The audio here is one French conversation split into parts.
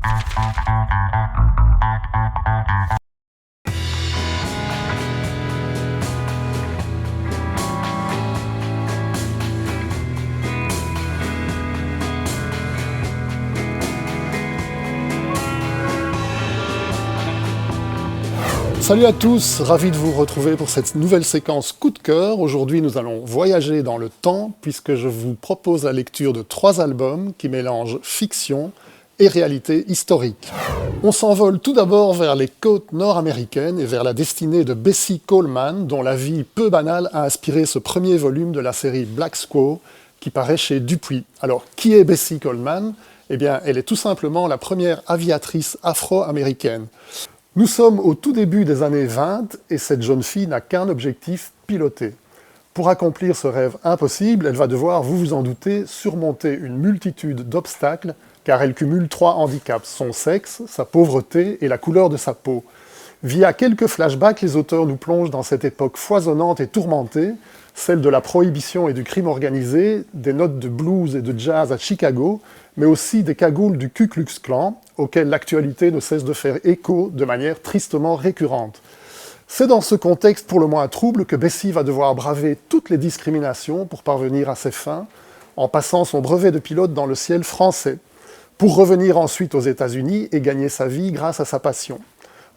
Salut à tous, ravi de vous retrouver pour cette nouvelle séquence coup de cœur. Aujourd'hui, nous allons voyager dans le temps puisque je vous propose la lecture de 3 albums qui mélangent fiction et réalité historique. On s'envole tout d'abord vers les côtes nord-américaines et vers la destinée de Bessie Coleman, dont la vie peu banale a inspiré ce premier volume de la série Black Squaw qui paraît chez Dupuis. Alors, qui est Bessie Coleman ? Eh bien, elle est tout simplement la première aviatrice afro-américaine. Nous sommes au tout début des années 20 et cette jeune fille n'a qu'un objectif, piloter. Pour accomplir ce rêve impossible, elle va devoir, vous vous en doutez, surmonter une multitude d'obstacles car elle cumule 3 handicaps, son sexe, sa pauvreté et la couleur de sa peau. Via quelques flashbacks, les auteurs nous plongent dans cette époque foisonnante et tourmentée, celle de la prohibition et du crime organisé, des notes de blues et de jazz à Chicago, mais aussi des cagoules du Ku Klux Klan, auxquelles l'actualité ne cesse de faire écho de manière tristement récurrente. C'est dans ce contexte pour le moins trouble que Bessie va devoir braver toutes les discriminations pour parvenir à ses fins, en passant son brevet de pilote dans le ciel français, pour revenir ensuite aux États-Unis et gagner sa vie grâce à sa passion,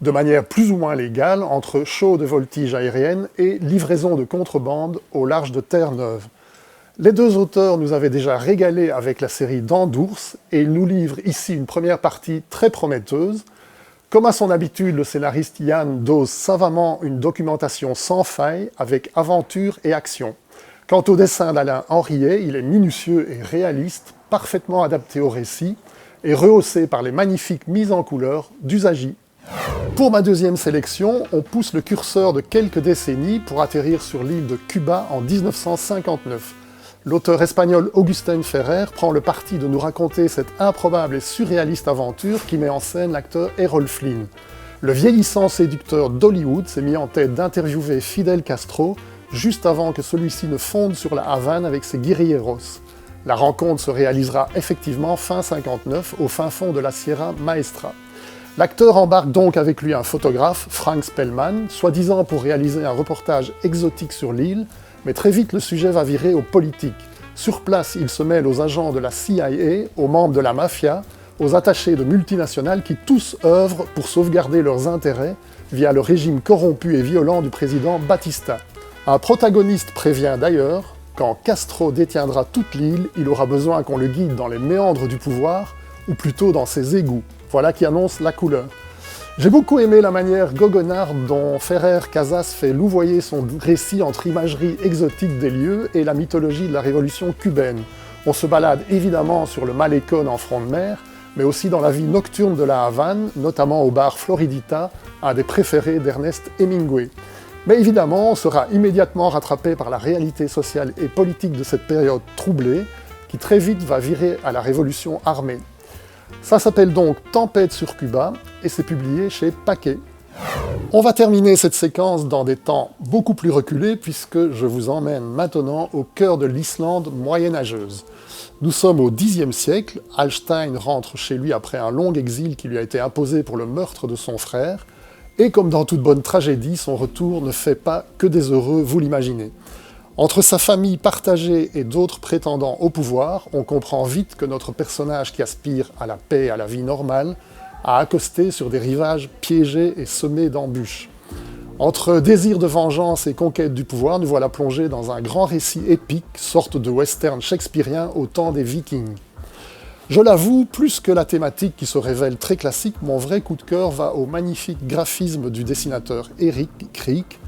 de manière plus ou moins légale entre shows de voltige aérienne et livraison de contrebande au large de Terre-Neuve. Les 2 auteurs nous avaient déjà régalés avec la série Dents d'ours et ils nous livrent ici une première partie très prometteuse. Comme à son habitude, le scénariste Yann dose savamment une documentation sans faille avec aventure et action. Quant au dessin d'Alain Henriet, il est minutieux et réaliste, parfaitement adapté au récit et rehaussé par les magnifiques mises en couleur d'Usagi. Pour ma deuxième sélection, on pousse le curseur de quelques décennies pour atterrir sur l'île de Cuba en 1959. L'auteur espagnol Agustín Ferrer prend le parti de nous raconter cette improbable et surréaliste aventure qui met en scène l'acteur Errol Flynn. Le vieillissant séducteur d'Hollywood s'est mis en tête d'interviewer Fidel Castro juste avant que celui-ci ne fonde sur la Havane avec ses guérilleros. La rencontre se réalisera effectivement fin 59 au fin fond de la Sierra Maestra. L'acteur embarque donc avec lui un photographe, Frank Spellman, soi-disant pour réaliser un reportage exotique sur l'île, mais très vite le sujet va virer aux politiques. Sur place, il se mêle aux agents de la CIA, aux membres de la mafia, aux attachés de multinationales qui tous œuvrent pour sauvegarder leurs intérêts via le régime corrompu et violent du président Batista. Un protagoniste prévient d'ailleurs, quand Castro détiendra toute l'île, il aura besoin qu'on le guide dans les méandres du pouvoir, ou plutôt dans ses égouts. Voilà qui annonce la couleur. J'ai beaucoup aimé la manière goguenarde dont Ferrer Casas fait louvoyer son récit entre imagerie exotique des lieux et la mythologie de la révolution cubaine. On se balade évidemment sur le Malecón en front de mer, mais aussi dans la vie nocturne de la Havane, notamment au bar Floridita, un des préférés d'Ernest Hemingway. Mais évidemment, on sera immédiatement rattrapé par la réalité sociale et politique de cette période troublée, qui très vite va virer à la révolution armée. Ça s'appelle donc Tempête sur Cuba et c'est publié chez Paquet. On va terminer cette séquence dans des temps beaucoup plus reculés puisque je vous emmène maintenant au cœur de l'Islande moyenâgeuse. Nous sommes au Xe siècle, Hallstein rentre chez lui après un long exil qui lui a été imposé pour le meurtre de son frère, et comme dans toute bonne tragédie, son retour ne fait pas que des heureux, vous l'imaginez. Entre sa famille partagée et d'autres prétendants au pouvoir, on comprend vite que notre personnage qui aspire à la paix et à la vie normale a accosté sur des rivages piégés et semés d'embûches. Entre désir de vengeance et conquête du pouvoir, nous voilà plongés dans un grand récit épique, sorte de western shakespearien au temps des Vikings. Je l'avoue, plus que la thématique qui se révèle très classique, mon vrai coup de cœur va au magnifique graphisme du dessinateur Erik Kriek.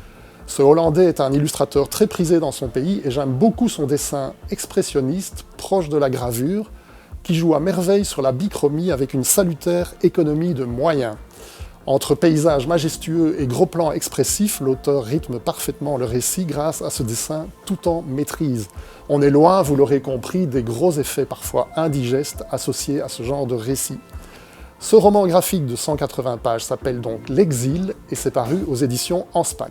Ce Hollandais est un illustrateur très prisé dans son pays et j'aime beaucoup son dessin expressionniste, proche de la gravure, qui joue à merveille sur la bichromie avec une salutaire économie de moyens. Entre paysages majestueux et gros plans expressifs, l'auteur rythme parfaitement le récit grâce à ce dessin tout en maîtrise. On est loin, vous l'aurez compris, des gros effets parfois indigestes associés à ce genre de récit. Ce roman graphique de 180 pages s'appelle donc L'Exil et c'est paru aux éditions Anspach.